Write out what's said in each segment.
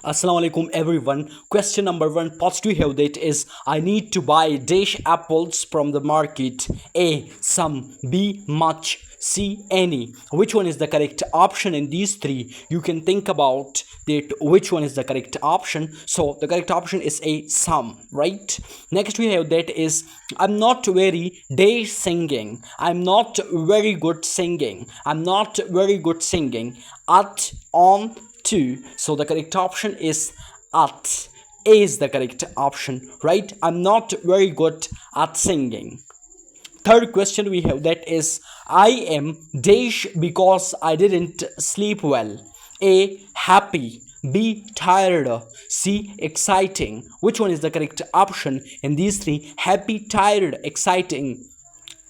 Assalamu alaikum everyone. Question number one, positive have that is I need to buy dash apples from the market. A. Some. B. Much. C. Any. Which one is the correct option in these three? You can think about that which one is the correct option. So the correct option is A. Some. Right. Next we have that is I'm not very dash singing. I'm not very good singing. I'm not very good singing. At, on, to. So the correct option is at. A is the correct option, right? I'm not very good at singing. Third question we have that is I am dash because I didn't sleep well. A. Happy. B. Tired. C. Exciting. Which one is the correct option in these three? Happy, tired, exciting.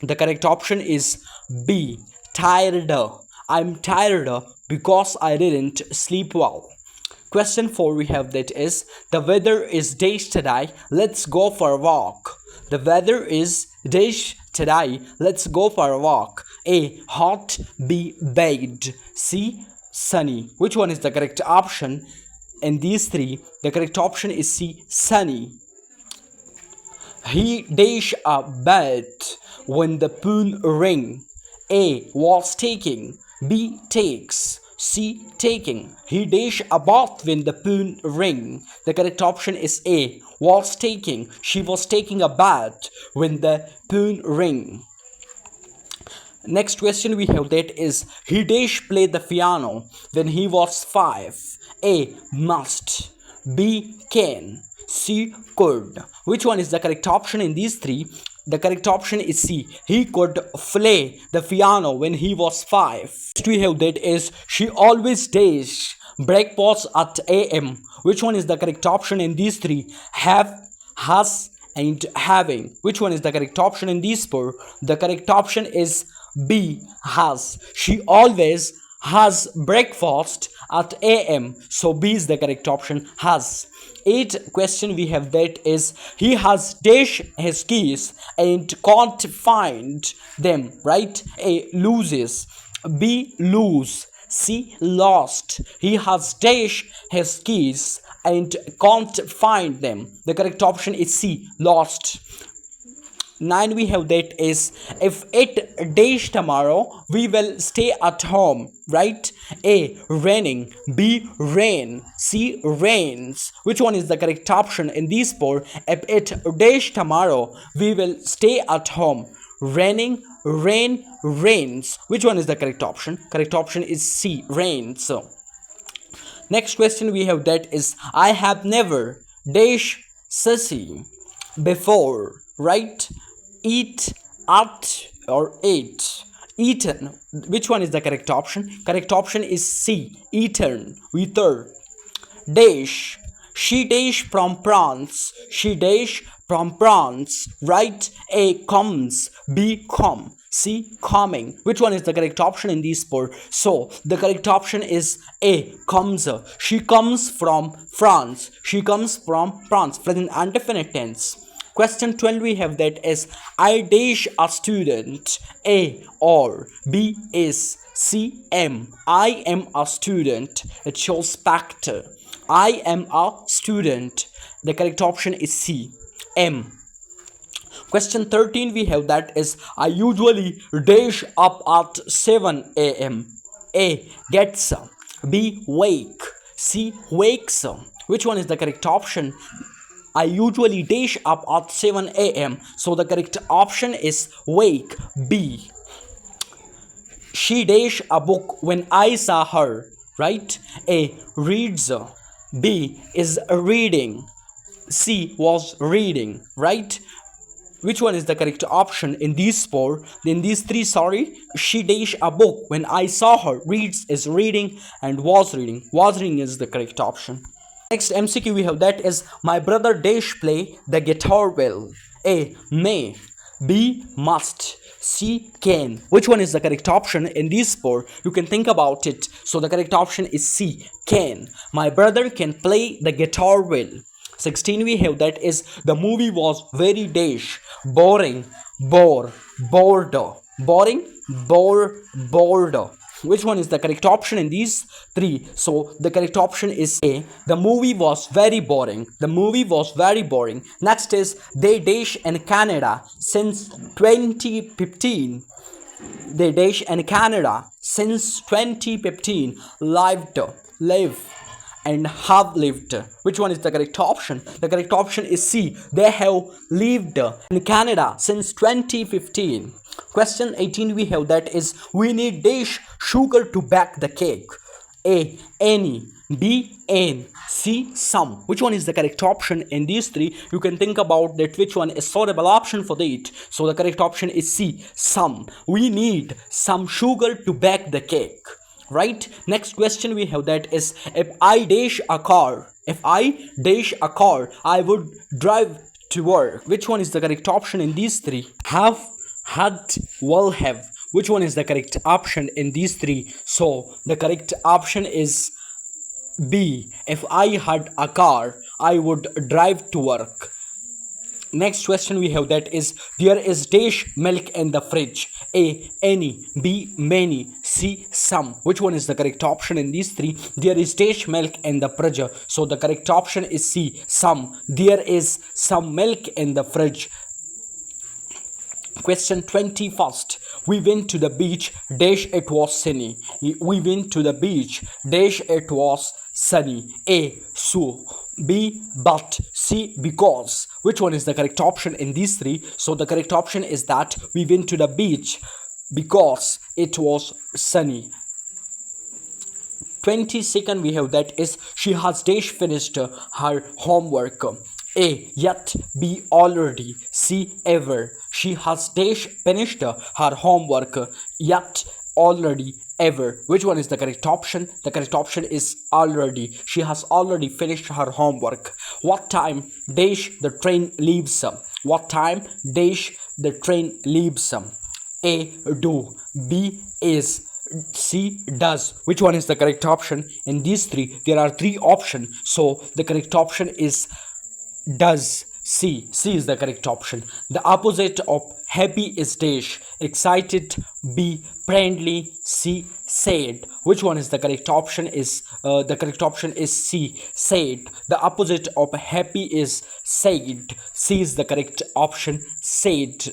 The correct option is B. Tired. I'm tired because I didn't sleep well. Question 4 we have that is the weather is dash today, let's go for a walk. The weather is dash today, let's go for a walk. A. Hot. B. Baked. C. Sunny. Which one is the correct option in these three? The correct option is C. Sunny. He dash a bed when the phone ring. A. Was taking. B. Takes. C. Taking. He dash a bath when the phone ring. The correct option is A. Was taking. She was taking a bath when the phone ring. Next question we have that is he dash play the piano when he was 5. A. Must. B. Can. C. Could. Which one is the correct option in these three? The correct option is C. He could play the piano when he was 5. Next we have that is she always dash breakfast at AM. Which one is the correct option in these three? Have, has, and having. Which one is the correct option in these four? The correct option is B. Has. She always has breakfast at AM. So B is the correct option. Has. 8th question we have that is he has dash his keys and can't find them, right? A. Loses. B. Lose. C. Lost. He has dash his keys and can't find them. The correct option is C. Lost. 9 we have that is if it dash tomorrow we will stay at home, right? A. Raining. B. Rain. C. Rains. Which one is the correct option in these four? If it dash tomorrow we will stay at home. Raining, rain, rains. Which one is the correct option? Correct option is C. Rains. So next question we have that is I have never dash sissy before, right? Eat, at, or ate. Eaten. Which one is the correct option? Correct option is C. Eaten. Eater. Dash. She dash from France. She dash from France. Right? A. Comes. B. Come. C. Coming. Which one is the correct option in these four? So the correct option is A. Comes. She comes from France. She comes from France. Present and definite tense. Question 12 we have that is I dash a student. A. Or. B. Is. C. Am. I am a student. It shows fact. I am a student. The correct option is C. Am. Question 13 we have that is I usually dash up at 7 a.m. A. Gets. B. Wake. C. Wakes. Which one is the correct option? I usually dash up at 7 a.m. So the correct option is wake. B. She dash a book when I saw her, right? A. Reads. B. Is reading. C. Was reading, right? Which one is the correct option in these four? In these three, sorry. She dash a book when I saw her. Reads is reading and was reading. Was reading is the correct option. Next MCQ we have that is my brother dash play the guitar well. A. May. B. Must. C. Can. Which one is the correct option in these four? You can think about it. So the correct option is C. Can. My brother can play the guitar well. 16 we have that is the movie was very dash boring. Bore. Bored. Boring. Bore. Bored. Which one is the correct option in these three? So the correct option is A. The movie was very boring. The movie was very boring. Next is they dash in Canada since 2015. They dash in Canada since 2015. Live and have lived. Which one is the correct option? The correct option is C. They have lived in Canada since 2015. Question 18 we have that is we need dash sugar to bake the cake. A. Any. B. N. C. Some. Which one is the correct option in these three? You can think about that which one is suitable option for that. So the correct option is C. Some. We need some sugar to bake the cake. Right? Next question we have that is if I dash a car. If I dash a car, I would drive to work. Which one is the correct option in these three? Have, had, will have. Which one is the correct option in these three? So the correct option is B. If I had a car, I would drive to work. Next question we have that is there is dash milk in the fridge. A. Any. B. Many. C. Some. Which one is the correct option in these three? There is dash milk in the fridge. So the correct option is C. Some. There is some milk in the fridge. Question 21st. We went to the beach, dash it was sunny. We went to the beach, dash it was sunny. A. So. B. But. C. Because. Which one is the correct option in these three? So the correct option is that we went to the beach because it was sunny. 22nd we have that is she has dash finished her homework. A. Yet. B. Already. C. Ever. She has dash finished her homework. Yet. Already. Ever. Which one is the correct option? The correct option is already. She has already finished her homework. What time dash the train leaves? What time dash the train leaves? A. Do. B. Is. C. Does. Which one is the correct option in these three? There are three options, so the correct option is does. C. C is the correct option. The opposite of happy is dash. Excited. B. Friendly. C. Sad. Which one is the correct option? The correct option is C. Sad. The opposite of happy is sad. C is the correct option. Sad.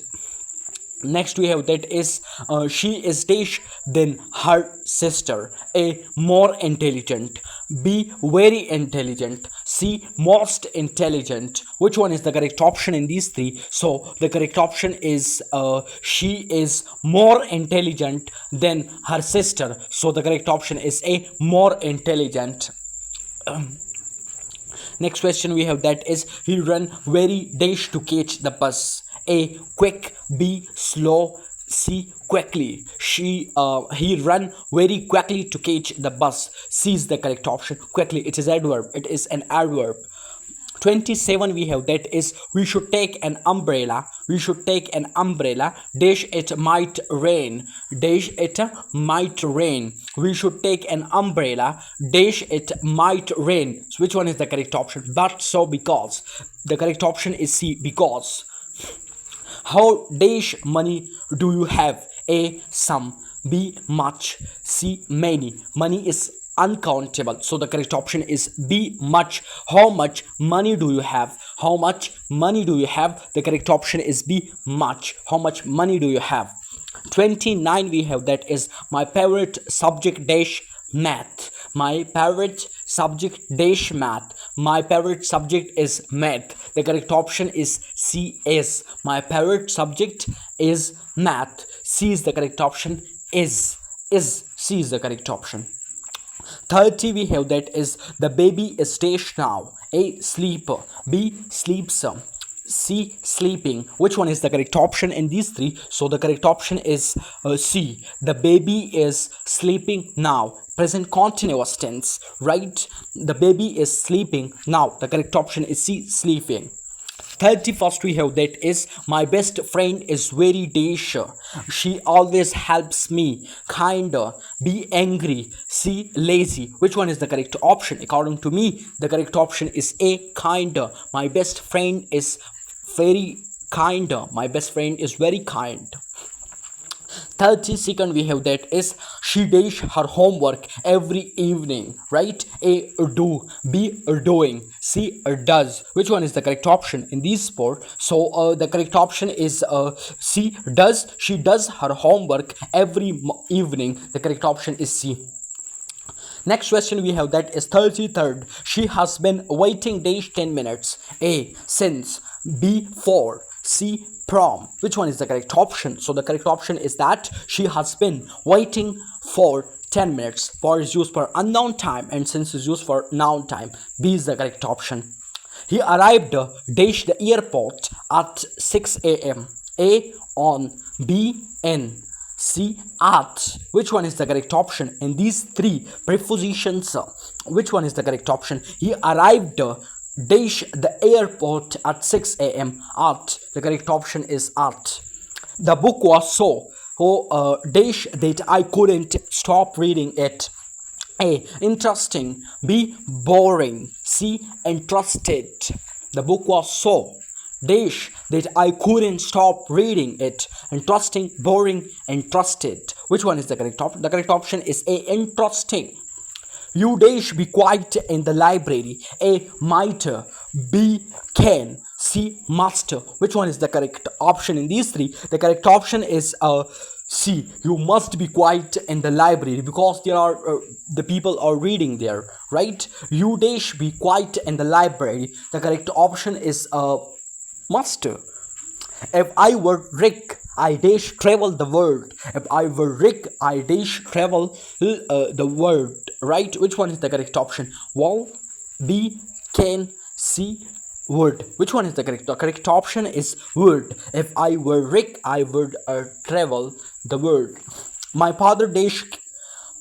Next we have that is she is dash than her sister. A. More intelligent. B. Very intelligent. C. Most intelligent. Which one is the correct option in these three? So the correct option is she is more intelligent than her sister. So the correct option is A. More intelligent. Next question we have that is he run very dash to catch the bus. A. Quick. B. Slow. C. Quickly. He run very quickly to catch the bus. C is the correct option. Quickly. It is adverb. It is an adverb. 27 we have that is we should take an umbrella. We should take an umbrella. Dash it might rain. Dash it might rain. We should take an umbrella. Dash it might rain. So which one is the correct option? But so because. The correct option is C. Because. How dash money do you have? A. Some. B. Much. C. Many. Money is uncountable, so the correct option is B. Much. How much money do you have? How much money do you have? The correct option is B. Much. How much money do you have? 29 we have that is my favorite subject dash math. My favorite subject dash math. My favorite subject is math. The correct option is C. Is. My favorite subject is math. C is the correct option. Is. C is the correct option. 30 we have that is the baby is dash now. A. Sleep. B. Sleeps. C. Sleeping. Which one is the correct option in these three? So the correct option is C. The baby is sleeping now. Present continuous tense, right? The baby is sleeping now. The correct option is C. Sleeping. 31st we have that is my best friend is very dash. She always helps me. Kinda. Be angry. C. Lazy. Which one is the correct option? According to me, the correct option is A. Kinda. My best friend is very kind. My best friend is very kind. 32nd we have that is she dash her homework every evening, right? A do, B doing, C does. Which one is the correct option in these four? So the correct option is C, does. She does her homework every evening. The correct option is C. Next question we have that is 33rd. She has been waiting dash 10 minutes. A since, B for, C prom. Which one is the correct option? So the correct option is that she has been waiting for 10 minutes. For is used for unknown time and since is used for noun time. B is the correct option. He arrived dash the airport at 6 a.m. A on, B in, C at. Which one is the correct option in these three prepositions? Which one is the correct option? He arrived dash the airport at 6 a.m. at. The correct option is at. The book was so dash that I couldn't stop reading it. A interesting, B boring, C interested. The book was so dash that I couldn't stop reading it. Interesting, boring, interested. Which one is the correct option? The correct option is A interesting. You dash be quiet in the library. A might, B can, C must. Which one is the correct option in these three? The correct option is C. You must be quiet in the library because there are the people are reading there, right? You dash be quiet in the library. The correct option is must. If I were Rick, I dash travel the world. If I were Rick, I dash travel the world, right? Which one is the correct option? Well, B can, C would. Which one is the correct? The correct option is would. If I were Rick, I would travel the world. My father dash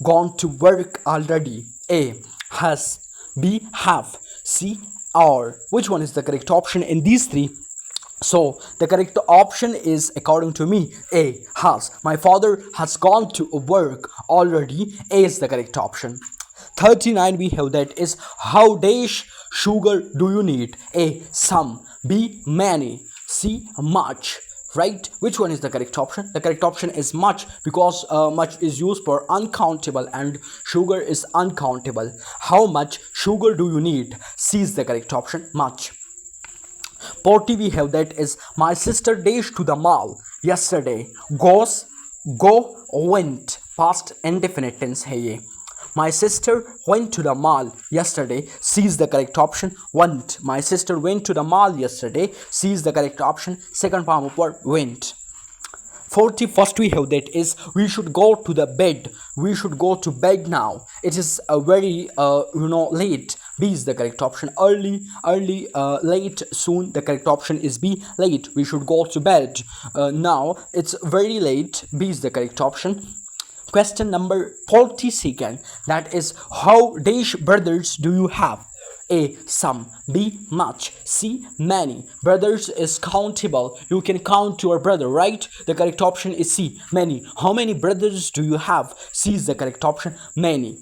gone to work already. A has, B have, C are. Which one is the correct option in these three? So the correct option is, according to me, A has. My father has gone to work already. A is the correct option. 39 we have that is how dash sugar do you need? A some, B many, C much, right? Which one is the correct option? The correct option is much because much is used for uncountable and sugar is uncountable. How much sugar do you need? C is the correct option, much. 40 we have that is my sister dash to the mall yesterday. Goes, go, went. Past indefinite tense है ये. My sister went to the mall yesterday. C is the correct option, went. My sister went to the mall yesterday. C is the correct option, second form of word, went. 41st we have that is we should go to the bed. We should go to bed now. It is a very late. B is the correct option. Early, late, soon. The correct option is B, late. We should go to bed now. It's very late. B is the correct option. Question number 42nd, that is how dash brothers do you have? A some, B much, C many. Brothers is countable. You can count your brother, right? The correct option is C, many. How many brothers do you have? C is the correct option, many.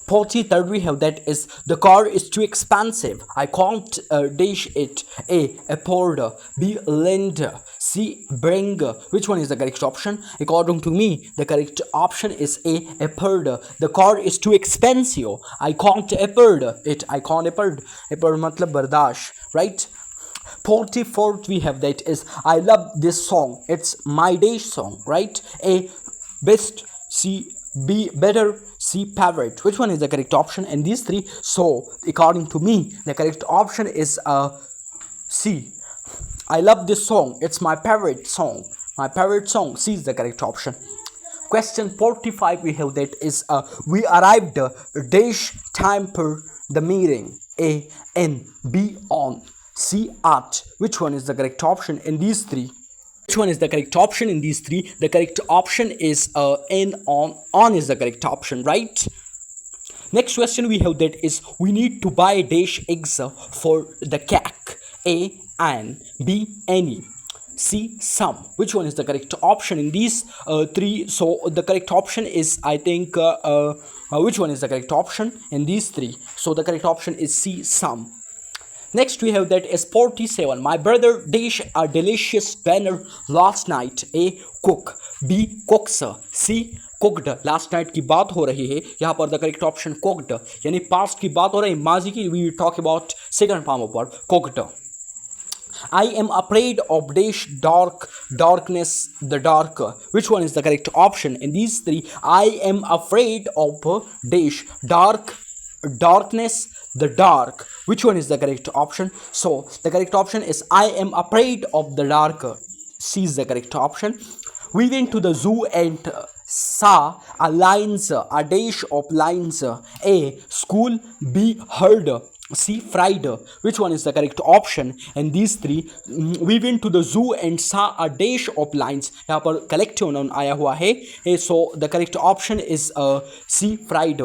43rd we have that is the car is too expensive. I can't dash it. A afford, B lend, C bring. Which one is the correct option? According to me, the correct option is A afford. The car is too expensive. I can't afford it. I can't afford. Afford matlab bardash, right? 44th we have that is I love this song. It's my dash song, right? A best, C B better, C favorite. Which one is the correct option in these three? So according to me, the correct option is C. I love this song. It's my favorite song. My favorite song. C is the correct option. Question 45 we have that is we arrived dash time per the meeting. A in, B on, C at. Which one is the correct option in these three? Which one is the correct option in these three? The correct option is N on is the correct option, right? Next question we have that is we need to buy dash eggs for the cat. A and, B any, C some. Which one is the correct option in these three? So the correct option is I think which one is the correct option in these three? So the correct option is C some. Next we have that is 47. My brother dash a delicious dinner last night. A cook. B cooks, C cooked, last night की बात हो रही है यहाँ पर the correct option cooked, यानी past की बात हो रही है, माजी की, we talk about second form of word cooked. I am afraid of dash dark, darkness, the dark. Which one is the correct option in these three? I am afraid of dash dark, darkness, the dark. Which one is the correct option? So the correct option is I am afraid of the dark. C is the correct option. We went to the zoo and saw a lions, a dash of lions. A school, B herd, C fried. Which one is the correct option in these three? We went to the zoo and saw a dash of lions. यहाँ पर collective noun आया हुआ है, so the correct option is C fried.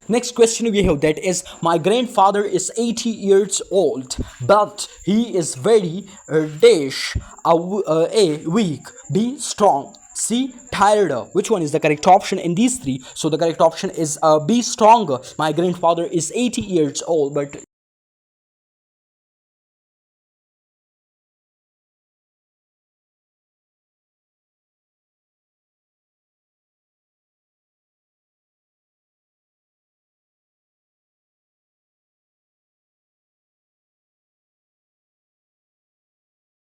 Next question we have, that is, my grandfather is 80 years old, but he is very dash a weak, B strong, C tired. Which one is the correct option in these three? So the correct option is B strong. My grandfather is 80 years old, but